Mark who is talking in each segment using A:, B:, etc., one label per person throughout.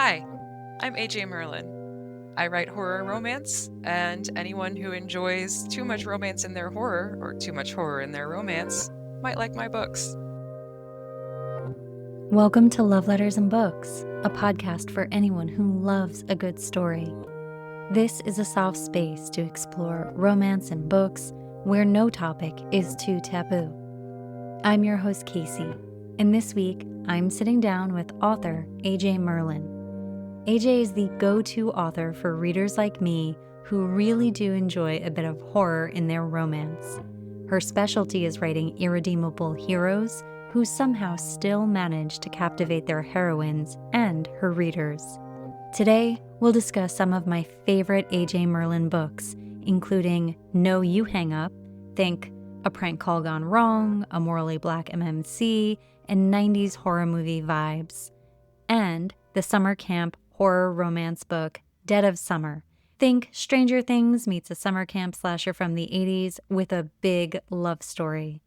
A: Hi, I'm AJ Merlin. I write horror romance, and anyone who enjoys too much romance in their horror or too much horror in their romance might like my books.
B: Welcome to Love Letters and Books, a podcast for anyone who loves a good story. This is a soft space to explore romance and books where no topic is too taboo. I'm your host, Casey, and this week I'm sitting down with author AJ Merlin. AJ is the go-to author for readers like me who really do enjoy a bit of horror in their romance. Her specialty is writing irredeemable heroes who somehow still manage to captivate their heroines and her readers. Today, we'll discuss some of my favorite AJ Merlin books, including No You Hang Up, think A Prank Call Gone Wrong, A Morally Black MMC, and 90s horror movie vibes, and the summer camp horror romance book, Dead of Summer. Think Stranger Things meets a summer camp slasher from the 80s with a big love story.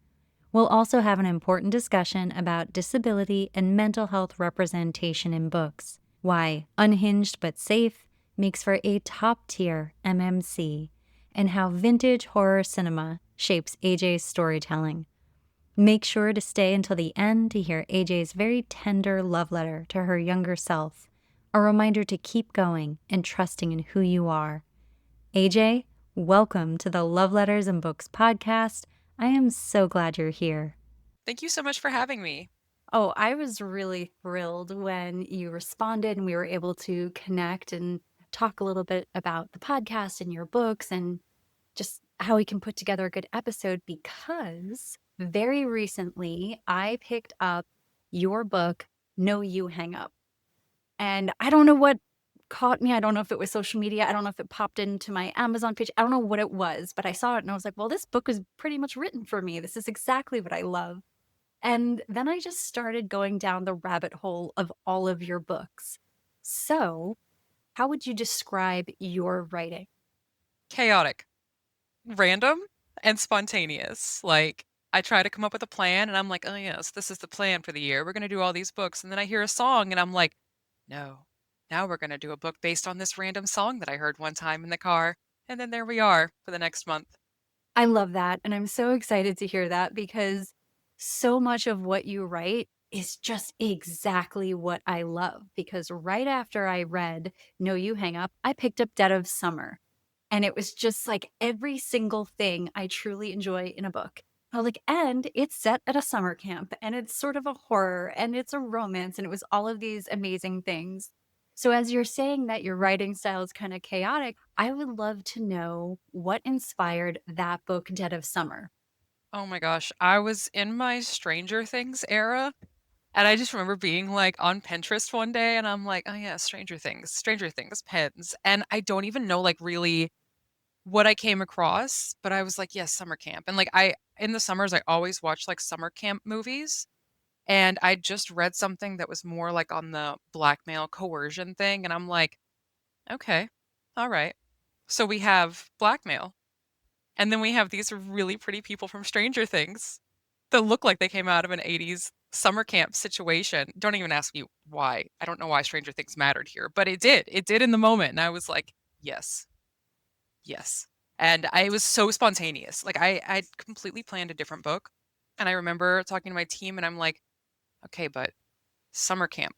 B: We'll also have an important discussion about disability and mental health representation in books, why Unhinged but Safe makes for a top-tier MMC, and how vintage horror cinema shapes AJ's storytelling. Make sure to stay until the end to hear AJ's very tender love letter to her younger self, a reminder to keep going and trusting in who you are. AJ, welcome to the Love Letters and Books podcast. I am so glad you're here.
A: Thank you so much for having me.
B: Oh, I was really thrilled when you responded and we were able to connect and talk a little bit about the podcast and your books and just how we can put together a good episode, because very recently I picked up your book, No You Hang Up. And I don't know what caught me. I don't know if it was social media. I don't know if it popped into my Amazon page. I don't know what it was, but I saw it and I was like, well, this book is pretty much written for me. This is exactly what I love. And then I just started going down the rabbit hole of all of your books. So, how would you describe your writing?
A: Chaotic, random, and spontaneous. I try to come up with a plan, and I'm like, oh, yes, this is the plan for the year. We're going to do all these books. And then I hear a song, and I'm like, no, now we're going to do a book based on this random song that I heard one time in the car. And then there we are for the next month.
B: I love that. And I'm so excited to hear that because so much of what you write is just exactly what I love. Because right after I read No You Hang Up, I picked up Dead of Summer. And it was just like every single thing I truly enjoy in a book. I was like, and it's set at a summer camp and it's sort of a horror and it's a romance and it was all of these amazing things. So, as you're saying that your writing style is kind of chaotic, I would love to know what inspired that book, Dead of Summer.
A: Oh my gosh, I was in my Stranger Things era, and I just remember being like on Pinterest one day, and I'm like, oh yeah, Stranger Things pens. And I don't even know like really what I came across, but I was like, yes, summer camp. And in the summers, I always watch like summer camp movies. And I just read something that was more like on the blackmail coercion thing. And I'm like, okay, all right. So we have blackmail. And then we have these really pretty people from Stranger Things that look like they came out of an 80s summer camp situation. Don't even ask me why. I don't know why Stranger Things mattered here, but it did. It did in the moment. And I was like, yes, yes. And it was so spontaneous. I completely planned a different book. And I remember talking to my team and I'm like, okay, but summer camp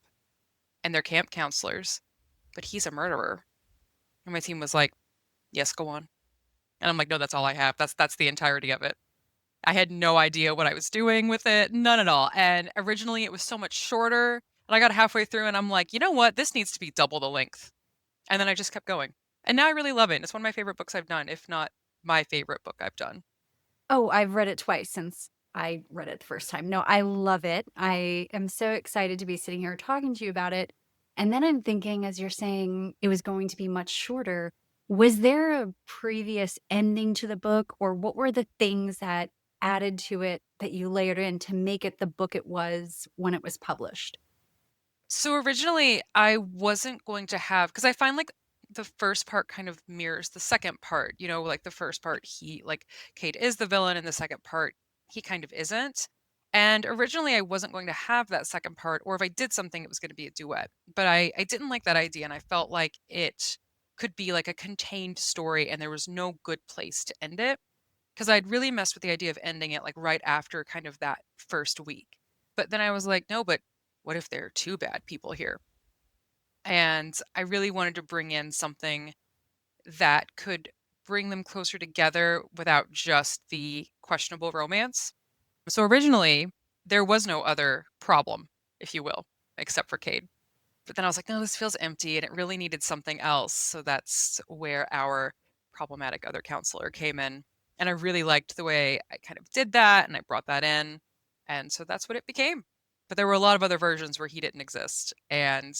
A: and they're camp counselors, but he's a murderer. And my team was like, yes, go on. And I'm like, no, that's all I have. That's the entirety of it. I had no idea what I was doing with it, none at all. And originally it was so much shorter. And I got halfway through and I'm like, you know what? This needs to be double the length. And then I just kept going. And now I really love it. It's one of my favorite books I've done, if not my favorite book I've done.
B: Oh, I've read it twice since I read it the first time. No, I love it. I am so excited to be sitting here talking to you about it. And then I'm thinking, as you're saying, it was going to be much shorter. Was there a previous ending to the book, or what were the things that added to it that you layered in to make it the book it was when it was published?
A: So originally I wasn't going to have, because I find like the first part kind of mirrors the second part, like the first part, Kate is the villain, and the second part, he kind of isn't. And originally, I wasn't going to have that second part, or if I did something, it was going to be a duet. But I didn't like that idea, and I felt like it could be like a contained story, and there was no good place to end it. Because I'd really messed with the idea of ending it like right after kind of that first week. But then I was like, no, but what if there are two bad people here? And I really wanted to bring in something that could bring them closer together without just the questionable romance. So originally, there was no other problem, if you will, except for Cade. But then I was like, no, this feels empty and it really needed something else. So that's where our problematic other counselor came in. And I really liked the way I kind of did that and I brought that in. And so that's what it became. But there were a lot of other versions where he didn't exist. And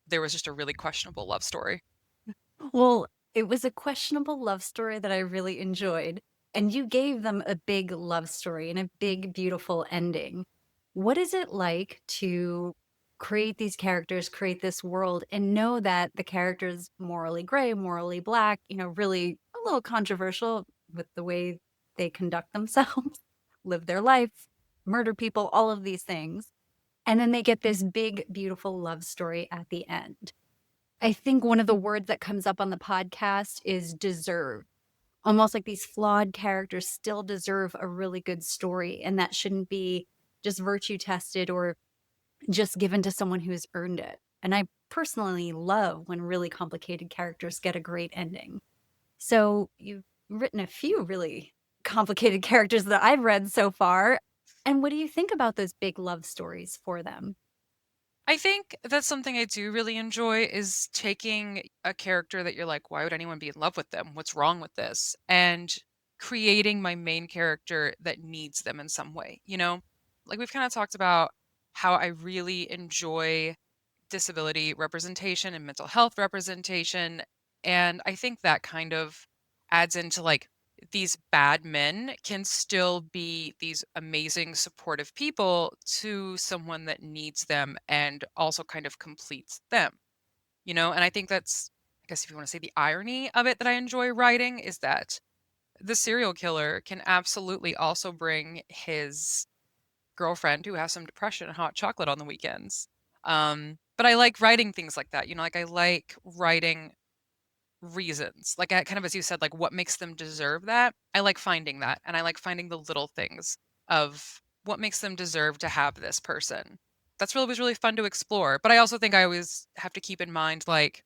A: there was just a really questionable love story.
B: Well, it was a questionable love story that I really enjoyed, and you gave them a big love story and a big, beautiful ending. What is it like to create these characters, create this world, and know that the character's morally gray, morally black, really a little controversial with the way they conduct themselves, live their life, murder people, all of these things. And then they get this big, beautiful love story at the end. I think one of the words that comes up on the podcast is deserve. Almost like these flawed characters still deserve a really good story, and that shouldn't be just virtue tested or just given to someone who has earned it. And I personally love when really complicated characters get a great ending. So you've written a few really complicated characters that I've read so far. And what do you think about those big love stories for them?
A: I think that's something I do really enjoy is taking a character that you're like, why would anyone be in love with them? What's wrong with this? And creating my main character that needs them in some way, you know? Like we've kind of talked about how I really enjoy disability representation and mental health representation. And I think that kind of adds into like these bad men can still be these amazing supportive people to someone that needs them and also kind of completes them, you know? And I think that's, I guess if you want to say the irony of it that I enjoy writing is that the serial killer can absolutely also bring his girlfriend who has some depression and hot chocolate on the weekends. But I like writing things like that, you know, like I like writing reasons. Like kind of as you said, like what makes them deserve that. I like finding that, and I like finding the little things of what makes them deserve to have this person. That's really was really fun to explore. But I also think I always have to keep in mind, like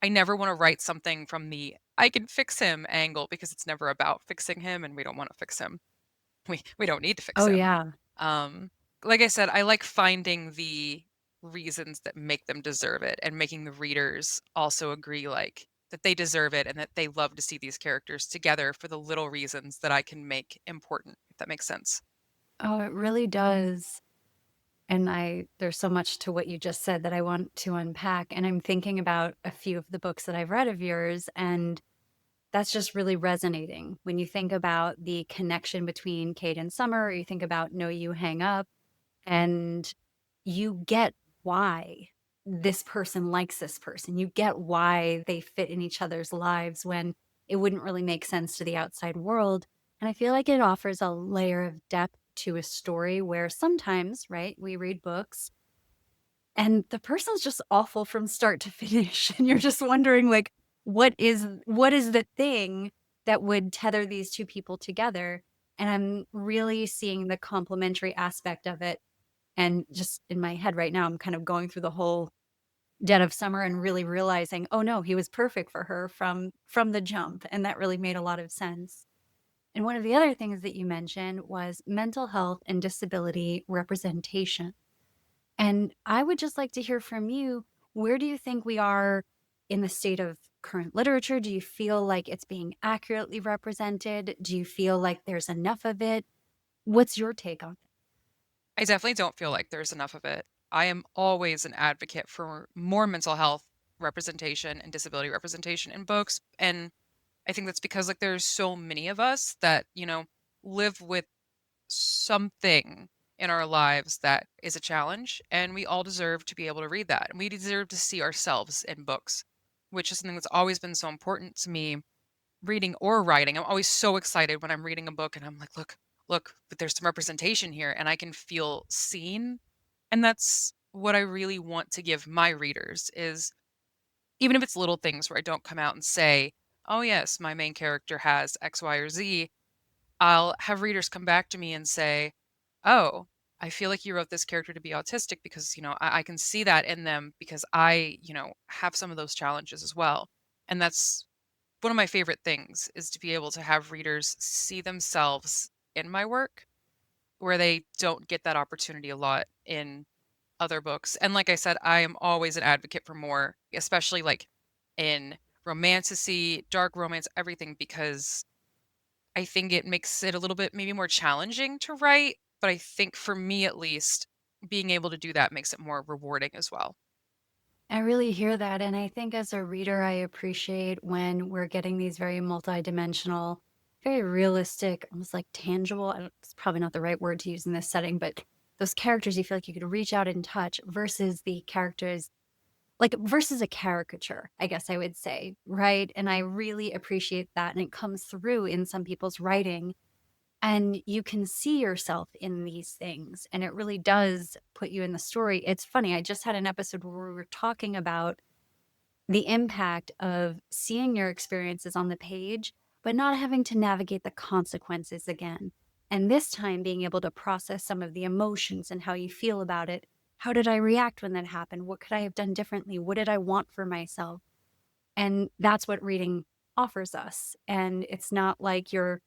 A: I never want to write something from the I can fix him angle because it's never about fixing him, and we don't want to fix him. We don't need to fix
B: Oh,
A: him.
B: yeah.
A: Um, like I said, I like finding the reasons that make them deserve it and making the readers also agree like that they deserve it and that they love to see these characters together for the little reasons that I can make important, if that makes sense.
B: Oh, it really does. And there's so much to what you just said that I want to unpack. And I'm thinking about a few of the books that I've read of yours, and that's just really resonating. When you think about the connection between Kate and Summer, or you think about No You Hang Up, and you get why this person likes this person. You get why they fit in each other's lives when it wouldn't really make sense to the outside world. And I feel like it offers a layer of depth to a story where sometimes, right, we read books and the person's just awful from start to finish. And you're just wondering, like, what is the thing that would tether these two people together? And I'm really seeing the complementary aspect of it, and just in my head right now, I'm kind of going through the whole Dead of Summer and really realizing, oh no, he was perfect for her from the jump. And that really made a lot of sense. And one of the other things that you mentioned was mental health and disability representation. And I would just like to hear from you. Where do you think we are in the state of current literature? Do you feel like it's being accurately represented? Do you feel like there's enough of it? What's your take on it?
A: I definitely don't feel like there's enough of it. I am always an advocate for more mental health representation and disability representation in books. And I think that's because like there's so many of us that, you know, live with something in our lives that is a challenge, and we all deserve to be able to read that. And we deserve to see ourselves in books, which is something that's always been so important to me, reading or writing. I'm always so excited when I'm reading a book and I'm like, look, look, but there's some representation here and I can feel seen. And that's what I really want to give my readers is even if it's little things where I don't come out and say, "Oh yes, my main character has X, Y, or Z," I'll have readers come back to me and say, "Oh, I feel like you wrote this character to be autistic because, I can see that in them because I, have some of those challenges as well." And that's one of my favorite things is to be able to have readers see themselves in my work where they don't get that opportunity a lot in other books. And like I said, I am always an advocate for more, especially like in romantasy, dark romance, everything, because I think it makes it a little bit maybe more challenging to write. But I think for me at least, being able to do that makes it more rewarding as well.
B: I really hear that. And I think as a reader, I appreciate when we're getting these very multidimensional, very realistic, almost like tangible. It's probably not the right word to use in this setting, but those characters you feel like you could reach out and touch versus the characters, like versus a caricature, I guess I would say. Right. And I really appreciate that. And it comes through in some people's writing and you can see yourself in these things and it really does put you in the story. It's funny, I just had an episode where we were talking about the impact of seeing your experiences on the page but not having to navigate the consequences again, and this time being able to process some of the emotions and how you feel about it. How did I react when that happened? What could I have done differently? What did I want for myself? And that's what reading offers us, and it's not like you're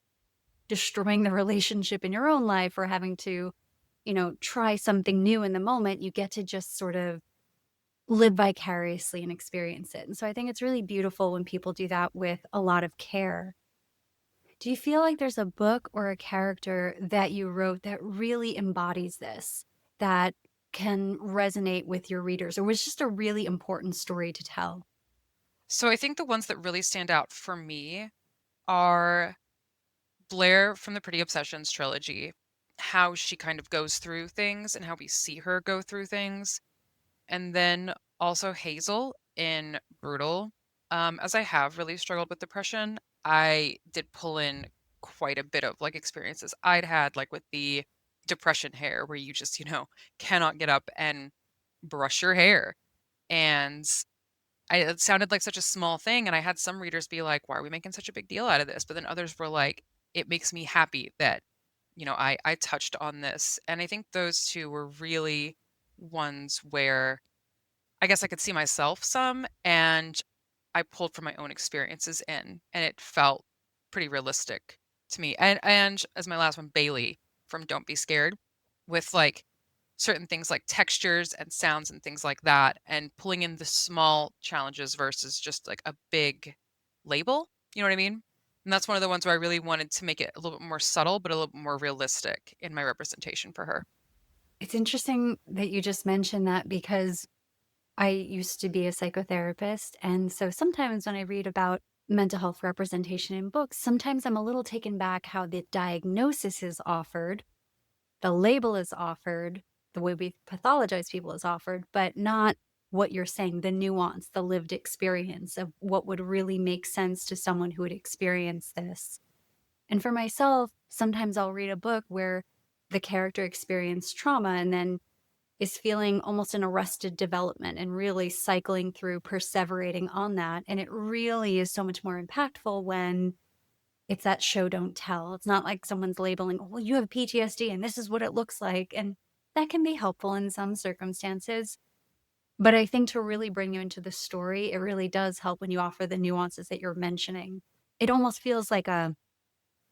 B: destroying the relationship in your own life or having to, try something new in the moment. You get to just sort of live vicariously and experience it. And so I think it's really beautiful when people do that with a lot of care. Do you feel like there's a book or a character that you wrote that really embodies this, that can resonate with your readers, or was just a really important story to tell?
A: So I think the ones that really stand out for me are Blair from the Pretty Obsessions trilogy, how she kind of goes through things and how we see her go through things. And then also Hazel in Brutal. As I have really struggled with depression, I did pull in quite a bit of like experiences I'd had, like with the depression hair, where you just, cannot get up and brush your hair. And it sounded like such a small thing. And I had some readers be like, why are we making such a big deal out of this? But then others were like, it makes me happy that, I touched on this. And I think those two were really ones where I guess I could see myself some, and I pulled from my own experiences in, and it felt pretty realistic to me. And as my last one, Bailey from Don't Be Scared, with like certain things like textures and sounds and things like that, and pulling in the small challenges versus just like a big label. You know what I mean? And that's one of the ones where I really wanted to make it a little bit more subtle, but a little bit more realistic in my representation for her.
B: It's interesting that you just mentioned that because I used to be a psychotherapist. And so sometimes when I read about mental health representation in books, sometimes I'm a little taken back how the diagnosis is offered, the label is offered, the way we pathologize people is offered, but not what you're saying, the nuance, the lived experience of what would really make sense to someone who would experience this. And for myself, sometimes I'll read a book where the character experienced trauma and then is feeling almost an arrested development and really cycling through, perseverating on that. And it really is so much more impactful when it's that show, don't tell. It's not like someone's labeling, oh, well, you have PTSD and this is what it looks like. And that can be helpful in some circumstances. But I think to really bring you into the story, it really does help when you offer the nuances that you're mentioning. It almost feels like a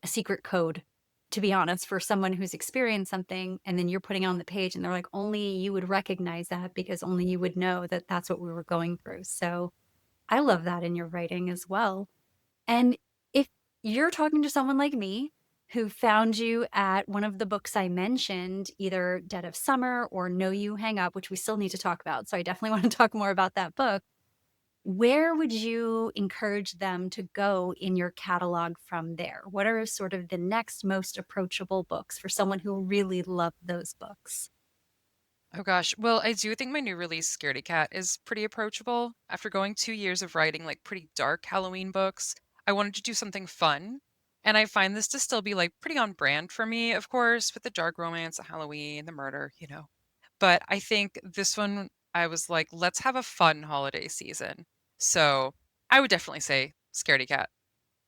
B: secret code, to be honest, for someone who's experienced something and then you're putting it on the page and they're like, only you would recognize that because only you would know that that's what we were going through. So I love that in your writing as well. And if you're talking to someone like me who found you at one of the books I mentioned, either Dead of Summer or No You Hang Up, which we still need to talk about. So I definitely want to talk more about that book. Where would you encourage them to go in your catalog from there? What are sort of the next most approachable books for someone who really loved those books?
A: Oh gosh. Well, I do think my new release, Scaredy Cat, is pretty approachable. After going 2 years of writing like pretty dark Halloween books, I wanted to do something fun. And I find this to still be like pretty on brand for me, of course, with the dark romance, the Halloween, the murder. But I think this one, I was like, let's have a fun holiday season. So I would definitely say Scaredy Cat.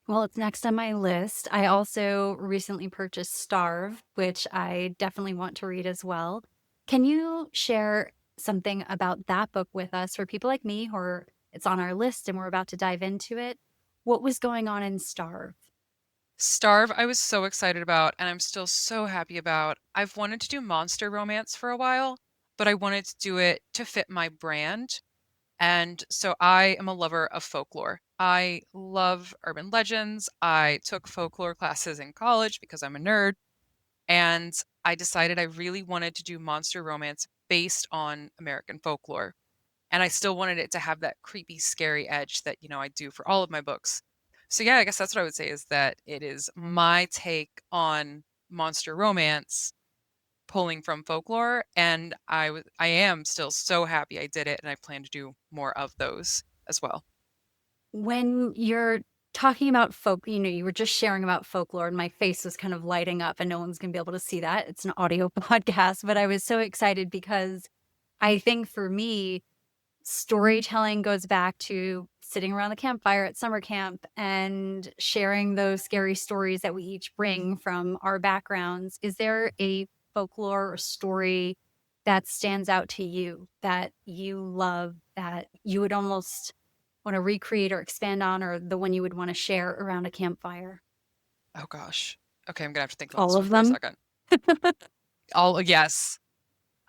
B: Well, it's next on my list. I also recently purchased Starve, which I definitely want to read as well. Can you share something about that book with us for people like me who are it's on our list and we're about to dive into it? What was going on in Starve?
A: Starve, I was so excited about, and I'm still so happy about. I've wanted to do monster romance for a while, but I wanted to do it to fit my brand. And so I am a lover of folklore. I love urban legends. I took folklore classes in college because I'm a nerd. And I decided I really wanted to do monster romance based on American folklore. And I still wanted it to have that creepy, scary edge that, I do for all of my books. So yeah, I guess that's what I would say is that it is my take on monster romance pulling from folklore, and I am still so happy I did it, and I plan to do more of those as well.
B: When you're talking about you were just sharing about folklore and my face was kind of lighting up and no one's going to be able to see that. It's an audio podcast, but I was so excited because I think for me, storytelling goes back to sitting around the campfire at summer camp and sharing those scary stories that we each bring from our backgrounds. Is there a folklore or story that stands out to you that you love that you would almost want to recreate or expand on, or the one you would want to share around a campfire?
A: Oh gosh. Okay, I'm gonna have to think about
B: All
A: this one
B: of
A: for a
B: them?
A: second. Yes.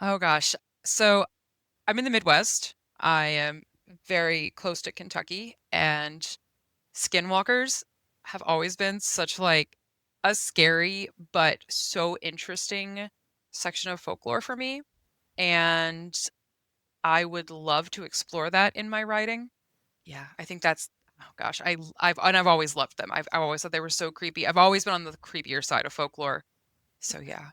A: Oh gosh. So I'm in the Midwest. I am very close to Kentucky, and skinwalkers have always been such like a scary but so interesting section of folklore for me. And I would love to explore that in my writing. Yeah, I think that's oh gosh, I've always loved them. I've always thought they were so creepy. I've always been on the creepier side of folklore. So yeah.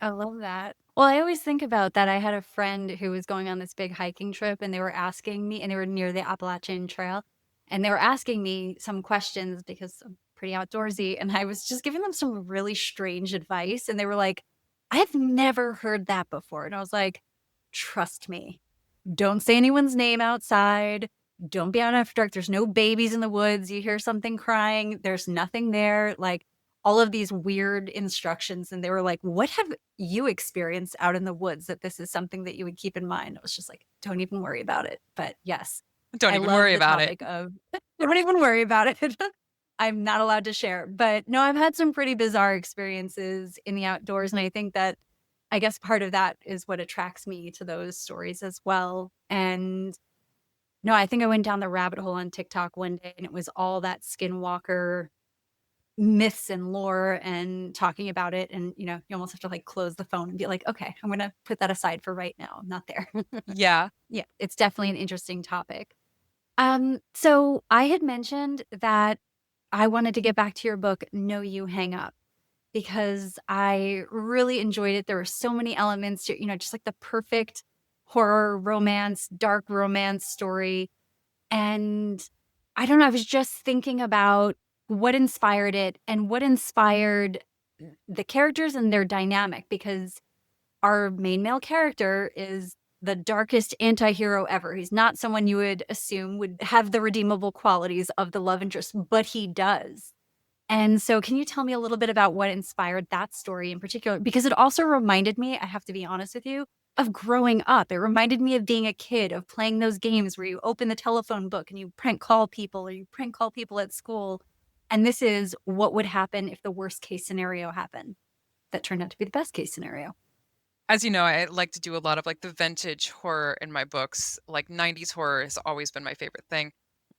B: I love that. Well, I always think about that. I had a friend who was going on this big hiking trip and they were asking me, and they were near the Appalachian Trail, and they were asking me some questions because I'm pretty outdoorsy. And I was just giving them some really strange advice. And they were like, I've never heard that before. And I was like, trust me, don't say anyone's name outside. Don't be out after dark. There's no babies in the woods. You hear something crying, there's nothing there. Like all of these weird instructions. And they were like, what have you experienced out in the woods that this is something that you would keep in mind? I was just like, don't even worry about it. But yes,
A: Don't
B: I
A: even
B: love
A: worry
B: the
A: about it.
B: topic of don't even worry about it. I'm not allowed to share. But no, I've had some pretty bizarre experiences in the outdoors. And I think that I guess part of that is what attracts me to those stories as well. And no, I think I went down the rabbit hole on TikTok one day and it was all that skinwalker myths and lore and talking about it. And, you almost have to like close the phone and be like, okay, I'm going to put that aside for right now. I'm not there.
A: Yeah.
B: Yeah, it's definitely an interesting topic. So I had mentioned that I wanted to get back to your book, No You Hang Up, because I really enjoyed it. There were so many elements to, just like the perfect horror, romance, dark romance story. And I don't know, I was just thinking about what inspired it and what inspired the characters and their dynamic, because our main male character is the darkest anti-hero ever. He's not someone you would assume would have the redeemable qualities of the love interest, but he does. And so can you tell me a little bit about what inspired that story in particular? Because it also reminded me, I have to be honest with you, of growing up. It reminded me of being a kid, of playing those games where you open the telephone book and you prank call people or you prank call people at school. And this is what would happen if the worst case scenario happened. That turned out to be the best case scenario.
A: As you know, I like to do a lot of like the vintage horror in my books. Like 90s horror has always been my favorite thing.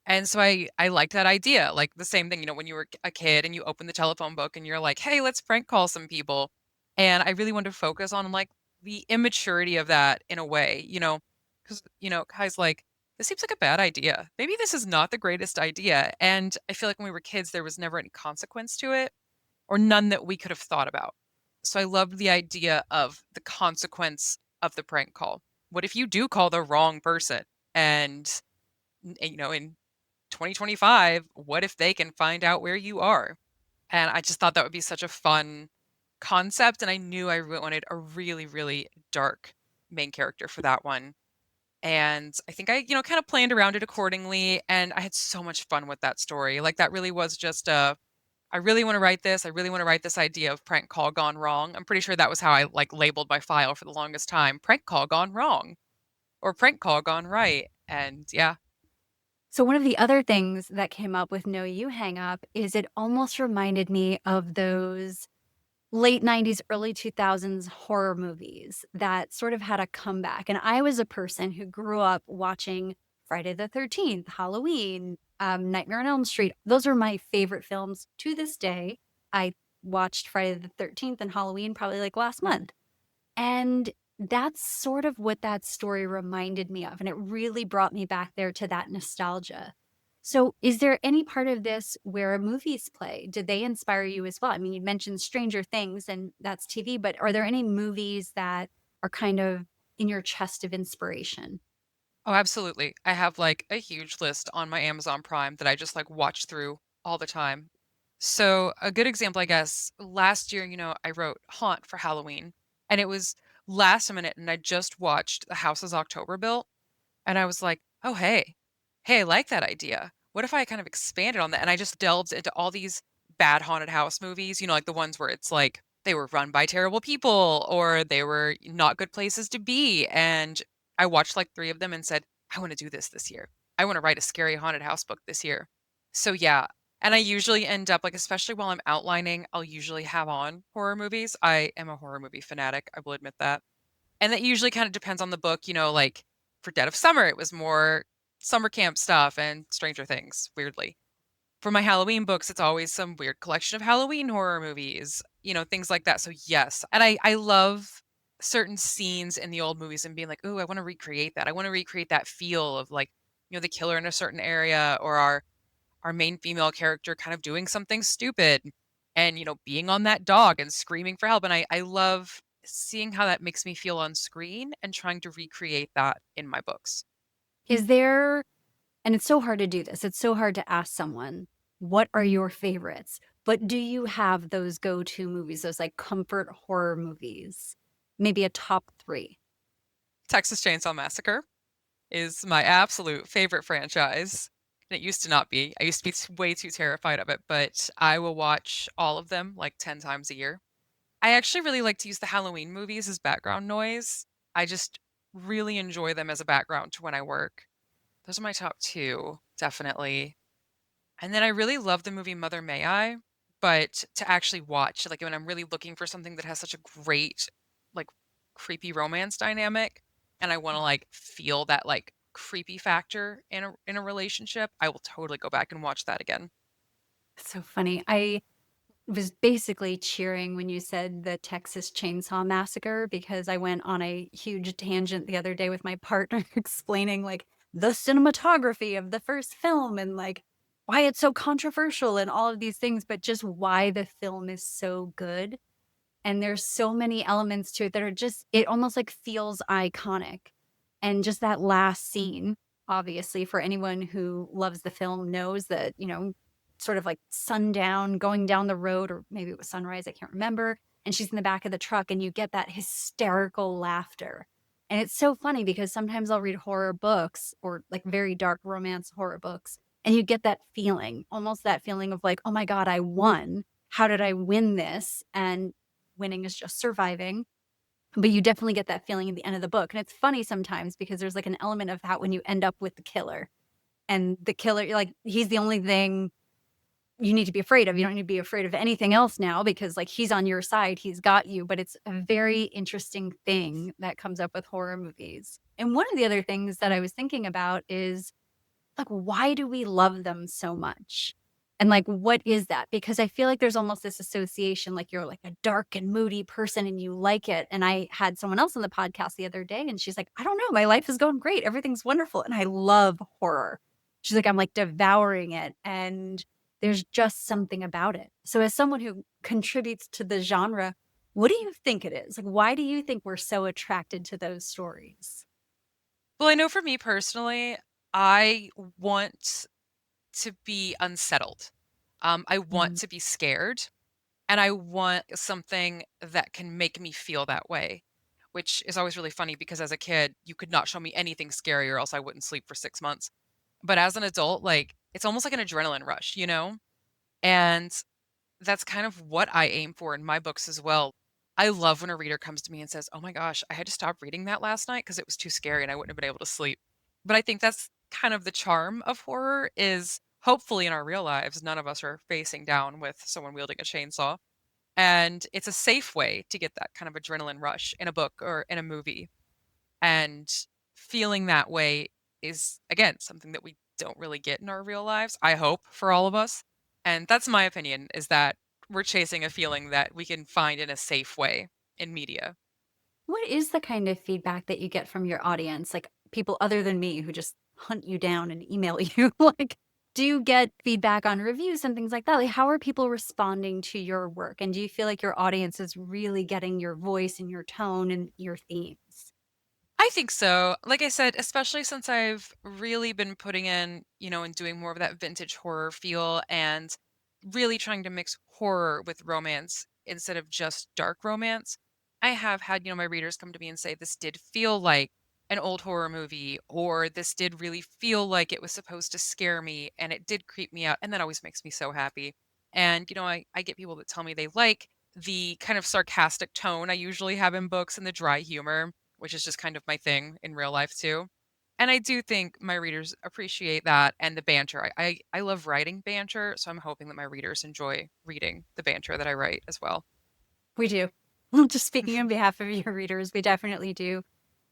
A: And so I liked that idea. Like the same thing, when you were a kid and you open the telephone book and you're like, "Hey, let's prank call some people." And I really wanted to focus on like the immaturity of that in a way, because Kai's like, "This seems like a bad idea. Maybe this is not the greatest idea." And I feel like when we were kids, there was never any consequence to it or none that we could have thought about. So I loved the idea of the consequence of the prank call. What if you do call the wrong person? And, in 2025, what if they can find out where you are? And I just thought that would be such a fun concept, and I knew I wanted a really, really dark main character for that one. And I think I, kind of planned around it accordingly, and I had so much fun with that story. Like, that really was just I really wanna write this, I really wanna write this idea of prank call gone wrong. I'm pretty sure that was how I, like, labeled my file for the longest time, "Prank call gone wrong," or "Prank call gone right," and yeah.
B: So one of the other things that came up with No You Hang Up is it almost reminded me of those late 90s, early 2000s horror movies that sort of had a comeback. And I was a person who grew up watching Friday the 13th, Halloween, Nightmare on Elm Street. Those are my favorite films to this day. I watched Friday the 13th and Halloween probably like last month. And that's sort of what that story reminded me of. And it really brought me back there to that nostalgia. So, is there any part of this where movies play? Did they inspire you as well? I mean, you mentioned Stranger Things and that's TV, but are there any movies that are kind of in your chest of inspiration?
A: Oh, absolutely. I have, like, a huge list on my Amazon Prime that I just, like, watch through all the time. So, a good example, I guess, last year, I wrote Haunt for Halloween, and it was last minute, and I just watched The House is October Built. And I was like, "Oh, hey. Hey, I like that idea. What if I kind of expanded on that?" And I just delved into all these bad haunted house movies, like the ones where it's like they were run by terrible people or they were not good places to be. And I watched like 3 of them and said, "I wanna do this year. I wanna write a scary haunted house book this year." So, yeah. And I usually end up like, especially while I'm outlining, I'll usually have on horror movies. I am a horror movie fanatic, I will admit that. And that usually kind of depends on the book, like for Dead of Summer, it was more summer camp stuff and Stranger Things, weirdly. For my Halloween books, it's always some weird collection of Halloween horror movies, things like that. So yes, and I love certain scenes in the old movies and being like, "Ooh, I want to recreate that. I want to recreate that feel of like, the killer in a certain area or our main female character kind of doing something stupid and, being on that dog and screaming for help. And I love seeing how that makes me feel on screen and trying to recreate that in my books.
B: Is there, and it's so hard to do this, it's so hard to ask someone, what are your favorites? But do you have those go to movies, those like comfort horror movies? Maybe a top three?
A: Texas Chainsaw Massacre is my absolute favorite franchise. And it used to not be. I used to be way too terrified of it, but I will watch all of them like 10 times a year. I actually really like to use the Halloween movies as background noise. I just really enjoy them as a background to when I work. Those are my top 2, definitely. And then I really love the movie Mother May I, but to actually watch, like, when I'm really looking for something that has such a great, like, creepy romance dynamic, and I wanna, like, feel that, like, creepy factor in a relationship, I will totally go back and watch that again.
B: It's so funny. I was basically cheering when you said the Texas Chainsaw Massacre because I went on a huge tangent the other day with my partner explaining like the cinematography of the first film and like why it's so controversial and all of these things, but just why the film is so good. And there's so many elements to it that are just it almost, like, feels iconic. And just that last scene, obviously, for anyone who loves the film knows that, sort of like sundown, going down the road, or maybe it was sunrise, I can't remember, and she's in the back of the truck, and you get that hysterical laughter. And it's so funny because sometimes I'll read horror books or, like, very dark romance horror books, and you get that feeling, almost that feeling of like, "Oh my god, I won. How did I win this?" And winning is just surviving. But you definitely get that feeling at the end of the book. And it's funny sometimes because there's like an element of that when you end up with the killer. And the killer, you're like, he's the only thing you need to be afraid of. You don't need to be afraid of anything else now because like he's on your side, he's got you. But it's a very interesting thing that comes up with horror movies. And one of the other things that I was thinking about is like, why do we love them so much? And, like, what is that? Because I feel like there's almost this association, like, you're, like, a dark and moody person and you like it, and I had someone else on the podcast the other day, and she's like, "I don't know, my life is going great, everything's wonderful," and I love horror. She's like, "I'm, like, devouring it," and there's just something about it. So as someone who contributes to the genre, what do you think it is? Like, why do you think we're so attracted to those stories?
A: Well, I know for me personally, I want to be unsettled. I want
B: Mm.
A: to be scared, and I want something that can make me feel that way, which is always really funny because as a kid, you could not show me anything scary or else I wouldn't sleep for 6 months. But as an adult, like, it's almost like an adrenaline rush, you know? And that's kind of what I aim for in my books as well. I love when a reader comes to me and says, "Oh my gosh, I had to stop reading that last night because it was too scary and I wouldn't have been able to sleep." But I think that's kind of the charm of horror is hopefully in our real lives, none of us are facing down with someone wielding a chainsaw. And it's a safe way to get that kind of adrenaline rush in a book or in a movie. And feeling that way is, again, something that we don't really get in our real lives, I hope, for all of us. And that's my opinion, is that we're chasing a feeling that we can find in a safe way in media.
B: What is the kind of feedback that you get from your audience? Like people other than me who just hunt you down and email you? Like, do you get feedback on reviews and things like that? Like, how are people responding to your work? And do you feel like your audience is really getting your voice and your tone and your themes?
A: I think so. Like I said, especially since I've really been putting in, and doing more of that vintage horror feel and really trying to mix horror with romance instead of just dark romance. I have had, my readers come to me and say, this did feel like an old horror movie, or this did really feel like it was supposed to scare me and it did creep me out. And that always makes me so happy. And, I get people that tell me they like the kind of sarcastic tone I usually have in books and the dry humor, which is just kind of my thing in real life too. And I do think my readers appreciate that and the banter. I love writing banter, so I'm hoping that my readers enjoy reading the banter that I write as well.
B: We do. Just speaking on behalf of your readers, we definitely do.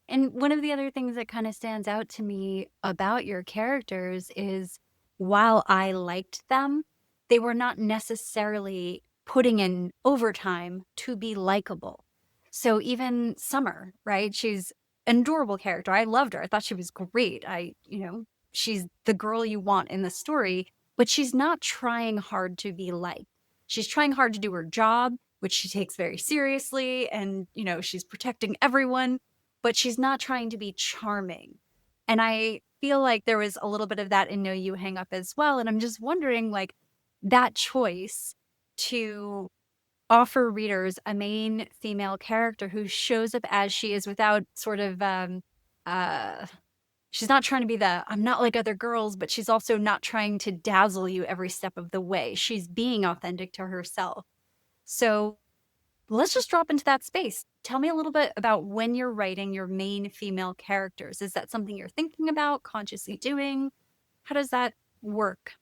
B: And one of the other things that kind of stands out to me about your characters is while I liked them, they were not necessarily putting in overtime to be likable. So even Summer, right? She's an adorable character. I loved her. I thought she was great. She's the girl you want in the story, but she's not trying hard to be liked. She's trying hard to do her job, which she takes very seriously. And, she's protecting everyone, but she's not trying to be charming. And I feel like there was a little bit of that in No You Hang Up as well. And I'm just wondering, like, that choice to offer readers a main female character who shows up as she is without sort of, uh, she's not trying to be the, I'm not like other girls, but she's also not trying to dazzle you every step of the way. She's being authentic to herself. So let's just drop into that space. Tell me a little bit about when you're writing your main female characters. Is that something you're thinking about, consciously doing? How does that work?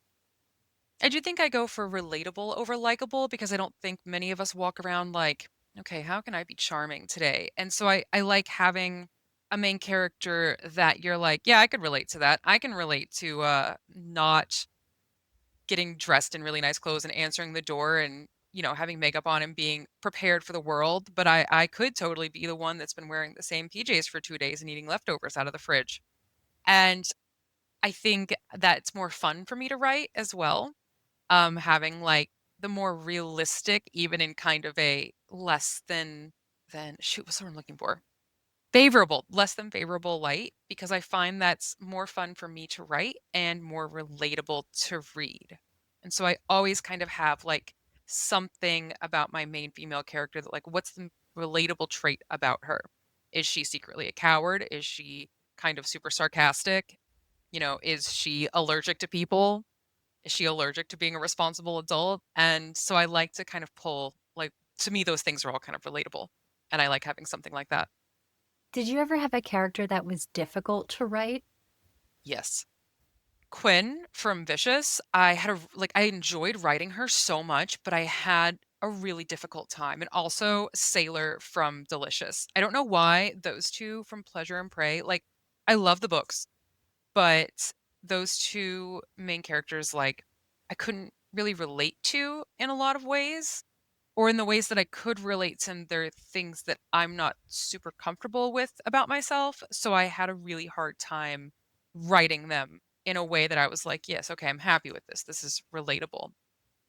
A: I do think I go for relatable over likable because I don't think many of us walk around like, okay, how can I be charming today? And so I like having a main character that you're like, yeah, I could relate to that. I can relate to not getting dressed in really nice clothes and answering the door and, having makeup on and being prepared for the world, but I could totally be the one that's been wearing the same PJs for 2 days and eating leftovers out of the fridge. And I think that's more fun for me to write as well, having, like, the more realistic, even in kind of a less than shoot, what's the word I'm looking for? Favorable, less than favorable light, because I find that's more fun for me to write and more relatable to read. And so I always kind of have like something about my main female character that like what's the relatable trait about her? Is she secretly a coward? Is she kind of super sarcastic? Is she allergic to people? Is she allergic to being a responsible adult? And so I like to kind of pull like to me those things are all kind of relatable. And I like having something like that.
B: Did you ever have a character that was difficult to write?
A: Yes. Quinn from Vicious, I had I enjoyed writing her so much, but I had a really difficult time. And also Sailor from Delicious. I don't know why those two from Pleasure and Prey, like I love the books, but those two main characters I couldn't really relate to in a lot of ways or in the ways that I could relate to them, there are things that I'm not super comfortable with about myself. So I had a really hard time writing them in a way that I was like, yes, okay, I'm happy with this. This is relatable.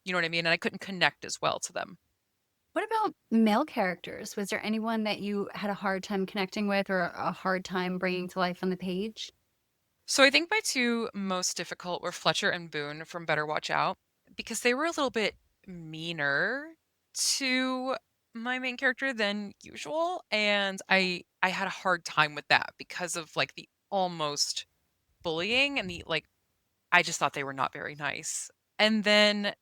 A: You know what I mean? And I couldn't connect as well to them.
B: What about male characters? Was there anyone that you had a hard time connecting with or a hard time bringing to life on the page?
A: So I think my two most difficult were Fletcher and Boone from Better Watch Out because they were a little bit meaner to my main character than usual, and I had a hard time with that because of, like, the almost bullying and the, like, I just thought they were not very nice. And then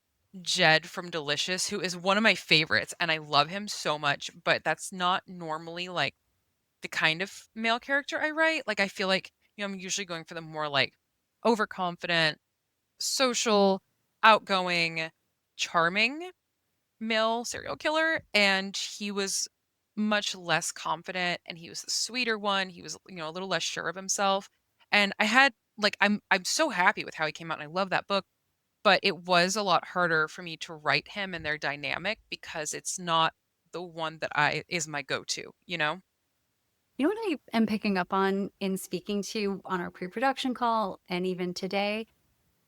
A: Jed from Delicious, who is one of my favorites, and I love him so much, but that's not normally, like, the kind of male character I write. Like, I feel like, I'm usually going for the more, like, overconfident, social, outgoing, charming male serial killer, and he was much less confident, and he was the sweeter one. He was, a little less sure of himself. And I had like I'm so happy with how he came out and I love that book, but it was a lot harder for me to write him and their dynamic because it's not the one that I is my go-to, you know?
B: You know what I am picking up on in speaking to you on our pre-production call and even today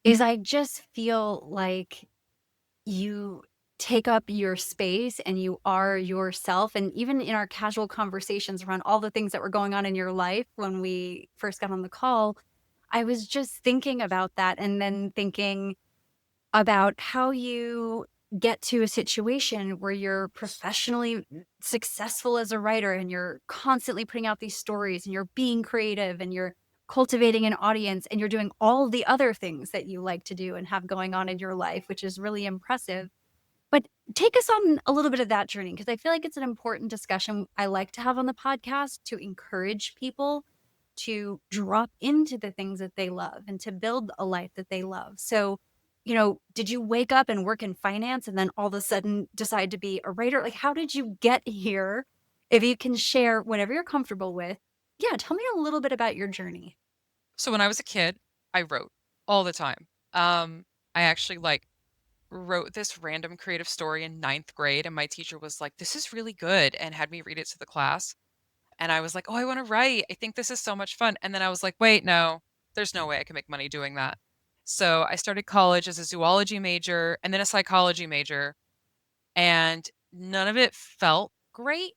B: is I just feel like you take up your space and you are yourself. And even in our casual conversations around all the things that were going on in your life when we first got on the call, I was just thinking about that and then thinking about how you get to a situation where you're professionally successful as a writer and you're constantly putting out these stories and you're being creative and you're cultivating an audience and you're doing all the other things that you like to do and have going on in your life, which is really impressive. But take us on a little bit of that journey because I feel like it's an important discussion I like to have on the podcast to encourage people to drop into the things that they love and to build a life that they love. So, did you wake up and work in finance and then all of a sudden decide to be a writer? Like, how did you get here? If you can share whatever you're comfortable with. Yeah, tell me a little bit about your journey.
A: So when I was a kid, I wrote all the time. I actually like wrote this random creative story in ninth grade, and my teacher was like, "This is really good," and had me read it to the class. And I was like, "Oh, I want to write. I think this is so much fun." And then I was like, "Wait, no, there's no way I can make money doing that." So I started college as a zoology major and then a psychology major, and none of it felt great.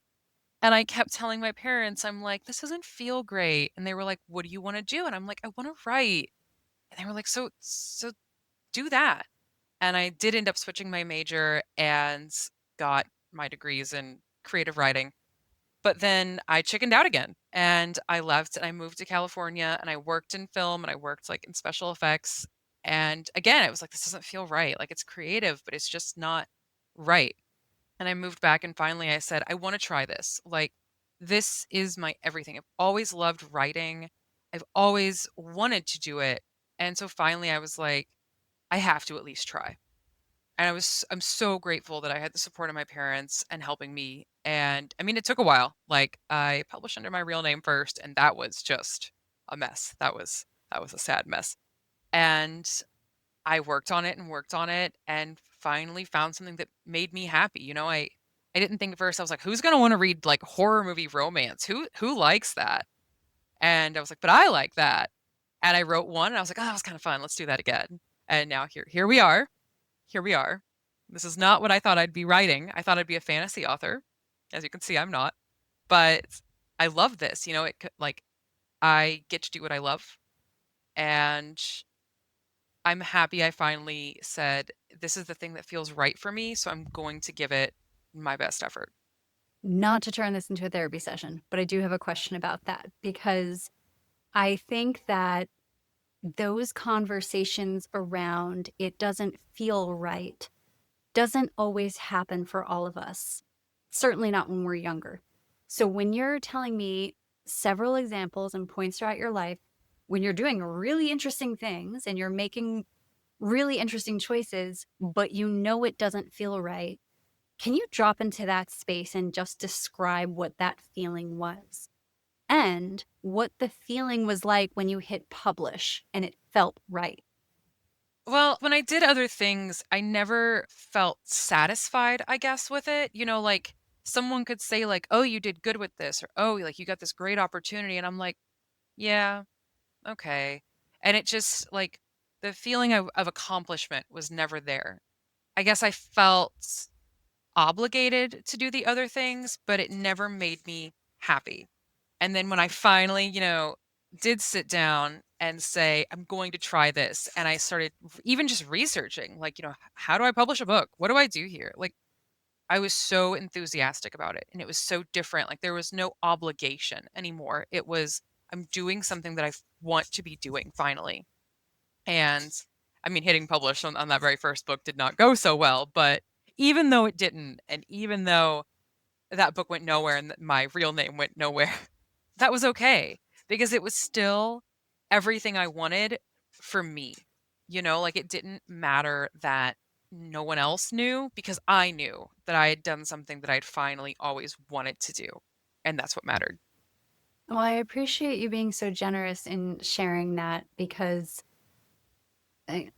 A: And I kept telling my parents, I'm like, "This doesn't feel great." And they were like, "What do you want to do?" And I'm like, "I want to write." And they were like, "So do that." And I did end up switching my major and got my degrees in creative writing. But then I chickened out again and I left and I moved to California and I worked in film and I worked like in special effects. And again, it was like, this doesn't feel right. Like it's creative, but it's just not right. And I moved back and finally I said, I want to try this. Like, this is my everything. I've always loved writing, I've always wanted to do it. And so finally I was like, I have to at least try. And I'm so grateful that I had the support of my parents and helping me, and, I mean, it took a while, like, I published under my real name first, and that was just a mess. That was a sad mess, and I worked on it and worked on it and finally found something that made me happy, I didn't think at first, I was like, "Who's gonna wanna read, like, horror movie romance? Who likes that?" And I was like, "But I like that." And I wrote one, and I was like, "Oh, that was kinda fun. Let's do that again." And now here we are. Here we are. This is not what I thought I'd be writing. I thought I'd be a fantasy author. As you can see, I'm not. But I love this. Like I get to do what I love, and I'm happy I finally said this is the thing that feels right for me, so I'm going to give it my best effort.
B: Not to turn this into a therapy session, but I do have a question about that because I think that those conversations around it doesn't feel right doesn't always happen for all of us. Certainly not when we're younger. So when you're telling me several examples and points throughout your life, when you're doing really interesting things and you're making really interesting choices, but you know it doesn't feel right, can you drop into that space and just describe what that feeling was? And what the feeling was like when you hit publish and it felt right?
A: Well, when I did other things, I never felt satisfied, I guess, with it. Like someone could say like, "Oh, you did good with this," or "Oh, like you got this great opportunity." And I'm like, "Yeah, okay." And it just like the feeling of accomplishment was never there. I guess I felt obligated to do the other things, but it never made me happy. And then when I finally, did sit down and say, I'm going to try this. And I started even just researching, like, how do I publish a book? What do I do here? Like, I was so enthusiastic about it and it was so different. Like, there was no obligation anymore. It was, I'm doing something that I want to be doing finally. And I mean, hitting publish on that very first book did not go so well. But even though it didn't, and even though that book went nowhere and my real name went nowhere, that was okay because it was still everything I wanted for me. Like, it didn't matter that no one else knew because I knew that I had done something that I'd finally always wanted to do. And that's what mattered.
B: Well, I appreciate you being so generous in sharing that because,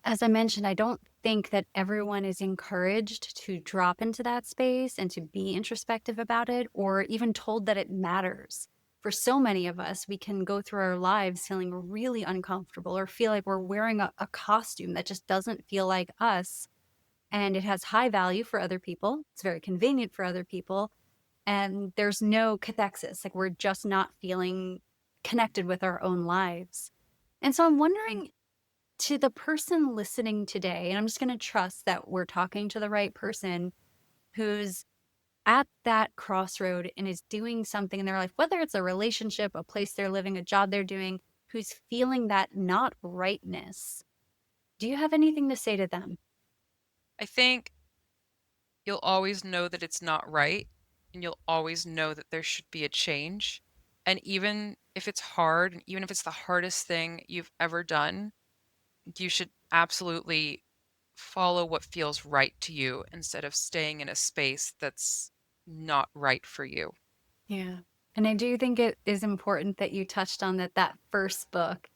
B: as I mentioned, I don't think that everyone is encouraged to drop into that space and to be introspective about it or even told that it matters. For so many of us, we can go through our lives feeling really uncomfortable or feel like we're wearing a costume that just doesn't feel like us. And it has high value for other people. It's very convenient for other people. And there's no cathexis. Like, we're just not feeling connected with our own lives. And so I'm wondering, to the person listening today, and I'm just going to trust that we're talking to the right person who's at that crossroad and is doing something in their life, whether it's a relationship, a place they're living, a job they're doing, who's feeling that not rightness. Do you have anything to say to them?
A: I think you'll always know that it's not right, and you'll always know that there should be a change. And even if it's hard, and even if it's the hardest thing you've ever done, you should absolutely follow what feels right to you instead of staying in a space that's not right for you.
B: Yeah. And I do think it is important that you touched on that first book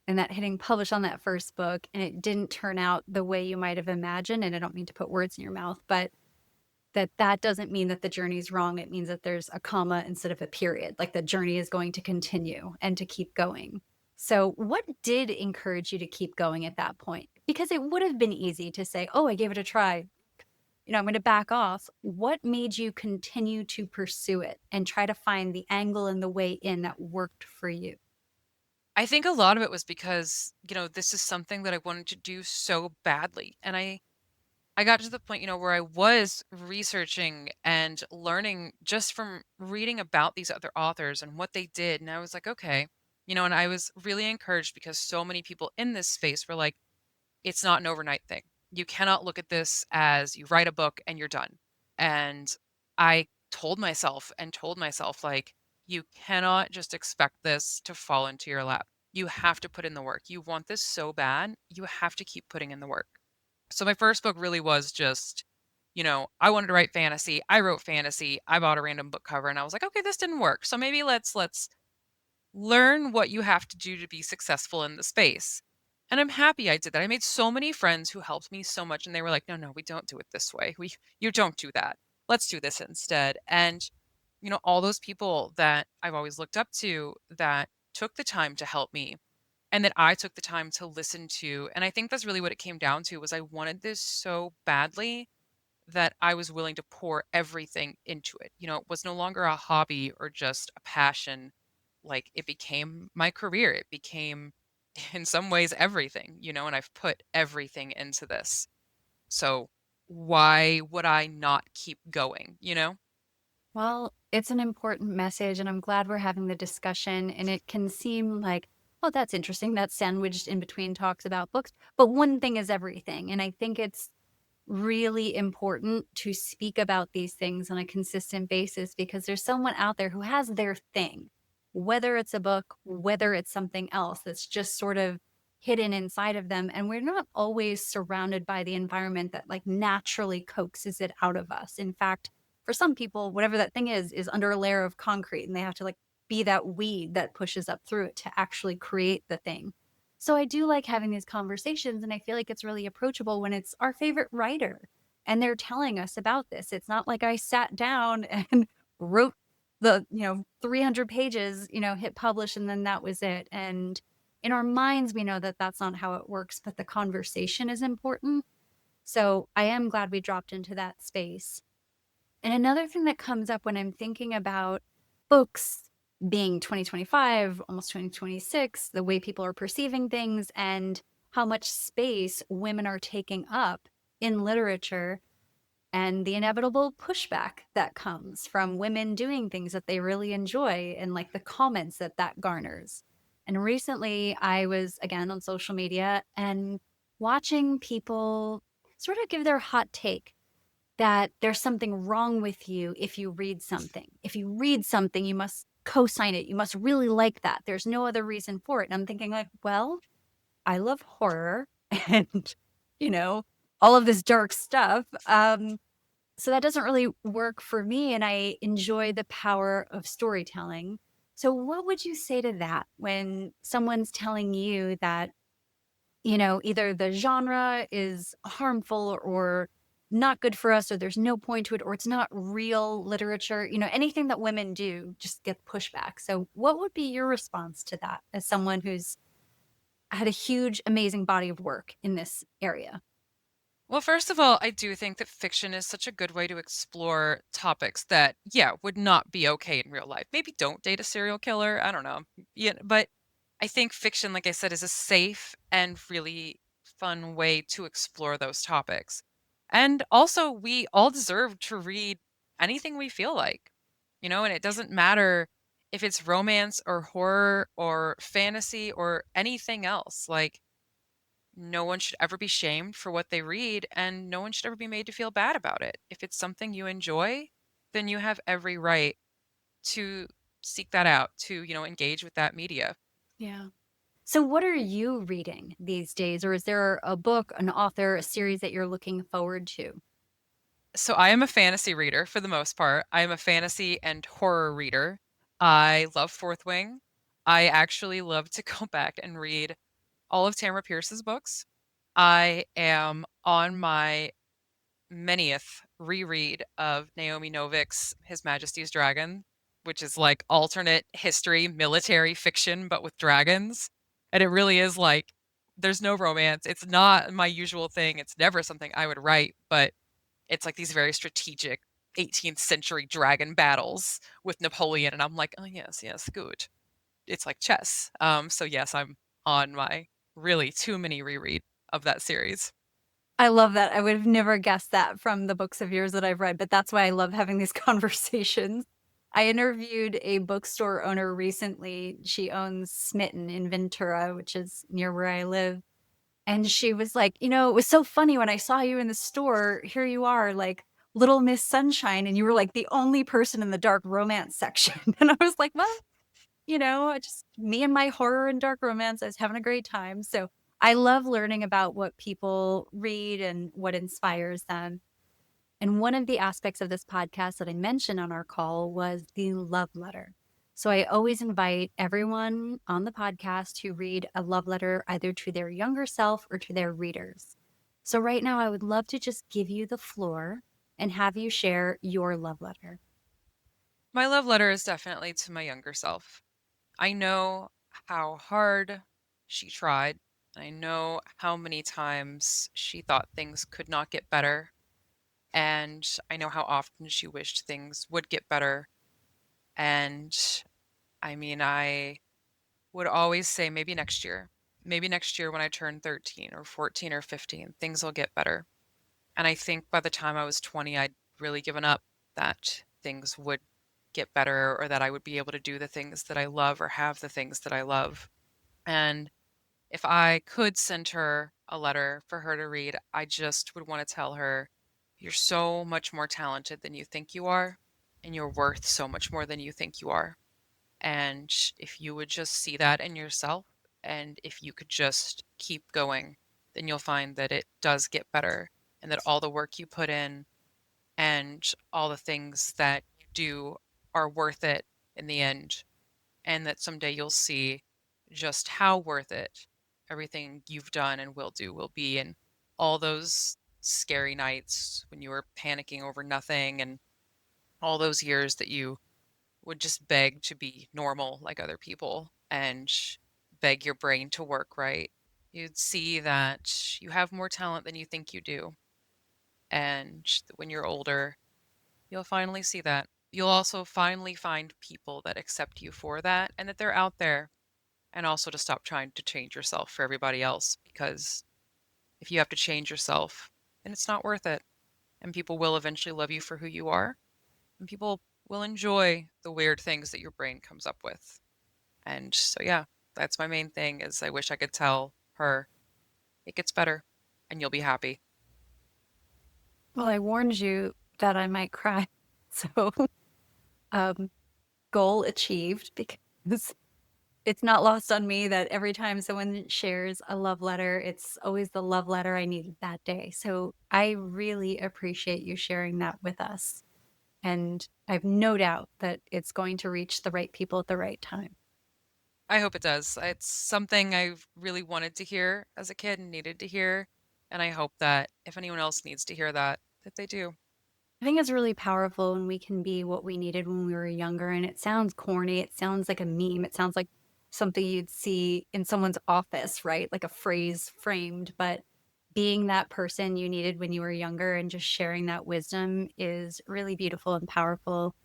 B: and that hitting publish on that first book and it didn't turn out the way you might have imagined. And I don't mean to put words in your mouth, but that doesn't mean that the journey is wrong. It means that there's a comma instead of a period. Like, the journey is going to continue and to keep going. So what did encourage you to keep going at that point? Because it would have been easy to say, oh, I gave it a try. I'm going to back off. What made you continue to pursue it and try to find the angle and the way in that worked for you?
A: I think a lot of it was because, this is something that I wanted to do so badly. And I got to the point, where I was researching and learning just from reading about these other authors and what they did. And I was like, okay, and I was really encouraged because so many people in this space were like, it's not an overnight thing. You cannot look at this as you write a book and you're done. And I told myself, like, you cannot just expect this to fall into your lap. You have to put in the work. You want this so bad, you have to keep putting in the work. So my first book really was just, I wanted to write fantasy. I wrote fantasy. I bought a random book cover and I was like, okay, this didn't work. So maybe let's learn what you have to do to be successful in the space. And I'm happy I did that. I made so many friends who helped me so much and they were like, "No, no, we don't do it this way. You don't do that. Let's do this instead." And all those people that I've always looked up to that took the time to help me and that I took the time to listen to. And I think that's really what it came down to was I wanted this so badly that I was willing to pour everything into it. It was no longer a hobby or just a passion. Like, it became my career. It became, in some ways, everything, and I've put everything into this. So why would I not keep going?
B: Well, it's an important message, and I'm glad we're having the discussion. And it can seem like, oh, that's interesting. That's sandwiched in between talks about books. But one thing is everything. And I think it's really important to speak about these things on a consistent basis because there's someone out there who has their thing, whether it's a book, whether it's something else that's just sort of hidden inside of them. And we're not always surrounded by the environment that like naturally coaxes it out of us. In fact, for some people, whatever that thing is under a layer of concrete and they have to like be that weed that pushes up through it to actually create the thing. So I do like having these conversations, and I feel like it's really approachable when it's our favorite writer and they're telling us about this. It's not like I sat down and wrote the, 300 pages, hit publish, and then that was it. And in our minds, we know that that's not how it works, but the conversation is important. So I am glad we dropped into that space. And another thing that comes up when I'm thinking about books
C: being 2025, almost 2026, the way people are perceiving things and how much space women are taking up in literature and the inevitable pushback that comes from women doing things that they really enjoy and like the comments that that garners. And recently I was again on social media and watching people sort of give their hot take that there's something wrong with you if you read something. If you read something, you must co-sign it. You must really like that. There's no other reason for it. And I'm thinking like, well, I love horror and you know, all of this dark stuff. So that doesn't really work for me and I enjoy the power of storytelling. So what would you say to that when someone's telling you that either the genre is harmful or not good for us, or there's no point to it, or it's not real literature. Anything that women do just get pushback. So, what would be your response to that as someone who's had a huge, amazing body of work in this area?
A: Well, first of all, I do think that fiction is such a good way to explore topics that, yeah, would not be okay in real life. Maybe don't date a serial killer. I don't know. Yeah, but I think fiction, like I said, is a safe and really fun way to explore those topics. And also, we all deserve to read anything we feel like, and it doesn't matter if it's romance or horror or fantasy or anything else. Like, no one should ever be shamed for what they read, and no one should ever be made to feel bad about it. If it's something you enjoy, then you have every right to seek that out, to, engage with that media.
C: Yeah. So, what are you reading these days? Or is there a book, an author, a series that you're looking forward to?
A: So I am a fantasy reader for the most part. I am a fantasy and horror reader. I love Fourth Wing. I actually love to go back and read all of Tamara Pierce's books. I am on my manyth reread of Naomi Novik's His Majesty's Dragon, which is like alternate history, military fiction, but with dragons. And it really is like there's no romance. It's not my usual thing. It's never something I would write, but it's like these very strategic 18th century dragon battles with Napoleon. And I'm like, oh, yes, yes, good. It's like chess. So, yes, I'm on my really too many reread of that series.
C: I love that. I would have never guessed that from the books of yours that I've read, but that's why I love having these conversations. I interviewed a bookstore owner recently. She owns Smitten in Ventura, which is near where I live. And she was like, it was so funny when I saw you in the store. Here you are, like Little Miss Sunshine, and you were like the only person in the dark romance section. And I was like, well, just me and my horror and dark romance. I was having a great time. So I love learning about what people read and what inspires them. And one of the aspects of this podcast that I mentioned on our call was the love letter. So I always invite everyone on the podcast to read a love letter either to their younger self or to their readers. So right now, I would love to just give you the floor and have you share your love letter.
A: My love letter is definitely to my younger self. I know how hard she tried. I know how many times she thought things could not get better. And I know how often she wished things would get better. And I mean, I would always say maybe next year. Maybe next year when I turn 13 or 14 or 15, things will get better. And I think by the time I was 20, I'd really given up that things would get better or that I would be able to do the things that I love or have the things that I love. And if I could send her a letter for her to read, I just would want to tell her, you're so much more talented than you think you are, and you're worth so much more than you think you are. And if you would just see that in yourself, and if you could just keep going, then you'll find that it does get better and that all the work you put in and all the things that you do are worth it in the end. And that someday you'll see just how worth it everything you've done and will do will be. And all those scary nights when you were panicking over nothing and all those years that you would just beg to be normal like other people and beg your brain to work right, you'd see that you have more talent than you think you do. And when you're older, you'll finally see that. you'll also finally find people that accept you for that and that they're out there, and also to stop trying to change yourself for everybody else, because if you have to change yourself, then it's not worth it. And people will eventually love you for who you are, and people will enjoy the weird things that your brain comes up with. And so, yeah, that's my main thing is I wish I could tell her it gets better and you'll be happy.
C: Well, I warned you that I might cry. So, um, goal achieved because it's not lost on me that every time someone shares a love letter, it's always the love letter I needed that day. So, I really appreciate you sharing that with us. And I've no doubt that it's going to reach the right people at the right time.
A: I hope it does. It's something I've really wanted to hear as a kid and needed to hear. And I hope that if anyone else needs to hear that, that they do.
C: I think it's really powerful when we can be what we needed when we were younger. And it sounds corny. It sounds like a meme. It sounds like something you'd see in someone's office, right? Like a phrase framed. But being that person you needed when you were younger and just sharing that wisdom is really beautiful and powerful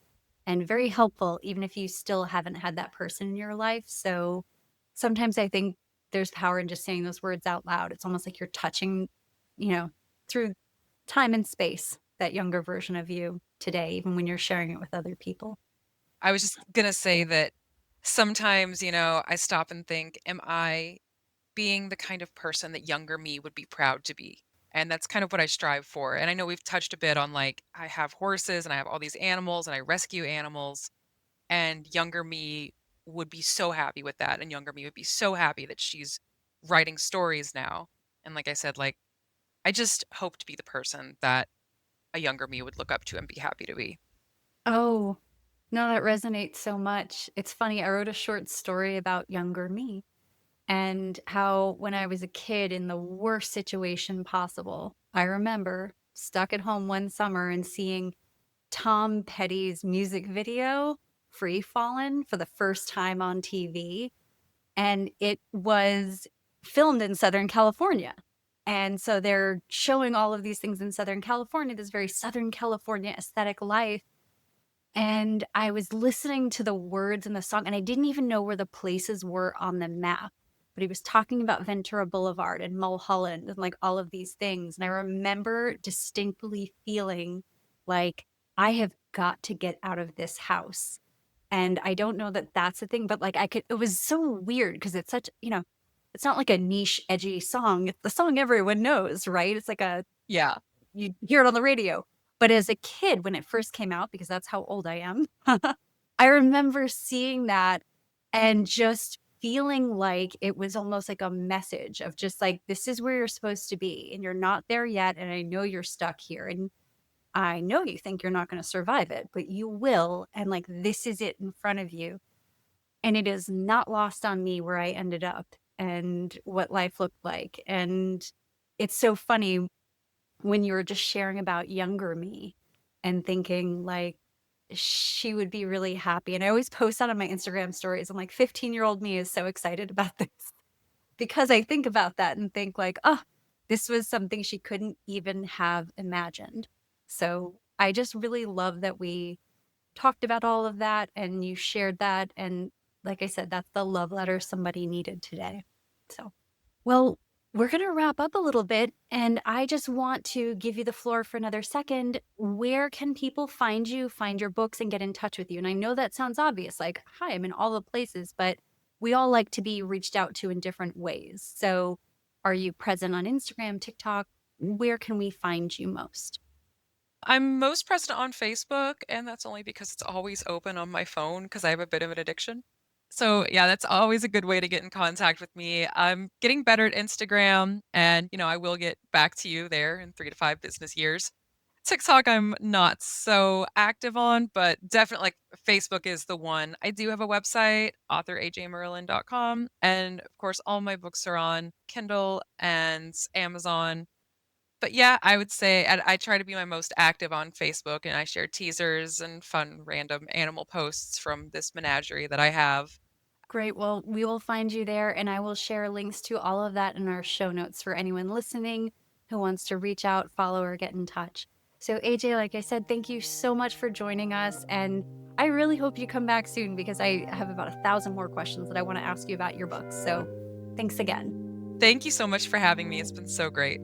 C: and very helpful, even if you still haven't had that person in your life. So sometimes I think there's power in just saying those words out loud. It's almost like you're touching, through time and space, that younger version of you today, even when you're sharing it with other people.
A: I was just going to say that sometimes, I stop and think, am I being the kind of person that younger me would be proud to be? And that's kind of what I strive for. And I know we've touched a bit on like, I have horses and I have all these animals and I rescue animals. And younger me would be so happy with that. And younger me would be so happy that she's writing stories now. And like I said, like, I just hope to be the person that a younger me would look up to and be happy to be.
C: Oh, no, that resonates so much. It's funny. I wrote a short story about younger me and how when I was a kid in the worst situation possible, I remember stuck at home one summer and seeing Tom Petty's music video, Free Fallin', for the first time on TV. And it was filmed in Southern California. And so they're showing all of these things in Southern California, this very Southern California aesthetic life. And I was listening to the words in the song, and I didn't even know where the places were on the map. But he was talking about Ventura Boulevard and Mulholland and like all of these things. And I remember distinctly feeling like I have got to get out of this house. And I don't know that that's the thing, but like it was so weird because it's such, it's not like a niche, edgy song. It's the song everyone knows, right? It's like
A: Yeah.
C: you hear it on the radio. But as a kid, when it first came out, because that's how old I am, I remember seeing that and just feeling like it was almost like a message of just like, this is where you're supposed to be, and you're not there yet. And I know you're stuck here. And I know you think you're not going to survive it, but you will. And like, this is it in front of you. And it is not lost on me where I ended up and what life looked like. And it's so funny when you were just sharing about younger me and thinking like she would be really happy. And I always post that on my Instagram stories. I'm like, 15-year-old me is so excited about this because I think about that and think like, oh, this was something she couldn't even have imagined. So I just really love that we talked about all of that and you shared that. And like I said, that's the love letter somebody needed today. So, well, we're going to wrap up a little bit. And I just want to give you the floor for another second. Where can people find you, find your books, and get in touch with you? And I know that sounds obvious, like, hi, I'm in all the places, but we all like to be reached out to in different ways. So, are you present on Instagram, TikTok? Where can we find you most?
A: I'm most present on Facebook, and that's only because it's always open on my phone because I have a bit of an addiction. So, yeah, that's always a good way to get in contact with me. I'm getting better at Instagram, and, I will get back to you there in 3 to 5 business years. TikTok, I'm not so active on, but definitely like Facebook is the one. I do have a website, authorajmerlin.com, and of course, all my books are on Kindle and Amazon. But yeah, I would say I try to be my most active on Facebook, and I share teasers and fun random animal posts from this menagerie that I have.
C: Great. Well, we will find you there, and I will share links to all of that in our show notes for anyone listening who wants to reach out, follow, or get in touch. So AJ, like I said, thank you so much for joining us. And I really hope you come back soon because I have about 1,000 more questions that I want to ask you about your books. So thanks again.
A: Thank you so much for having me. It's been so great.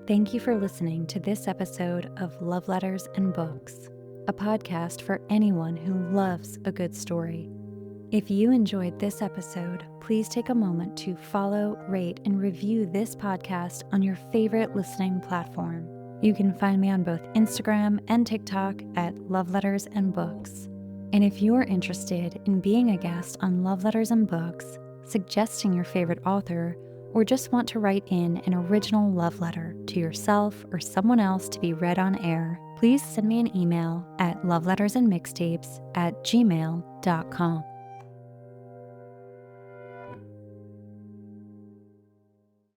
B: Thank you for listening to this episode of Love Letters and Books, a podcast for anyone who loves a good story. If you enjoyed this episode, please take a moment to follow, rate, and review this podcast on your favorite listening platform. You can find me on both Instagram and TikTok at Love Letters and Books. And if you're interested in being a guest on Love Letters and Books, suggesting your favorite author, or just want to write in an original love letter to yourself or someone else to be read on air, please send me an email at lovelettersandmixtapes@gmail.com.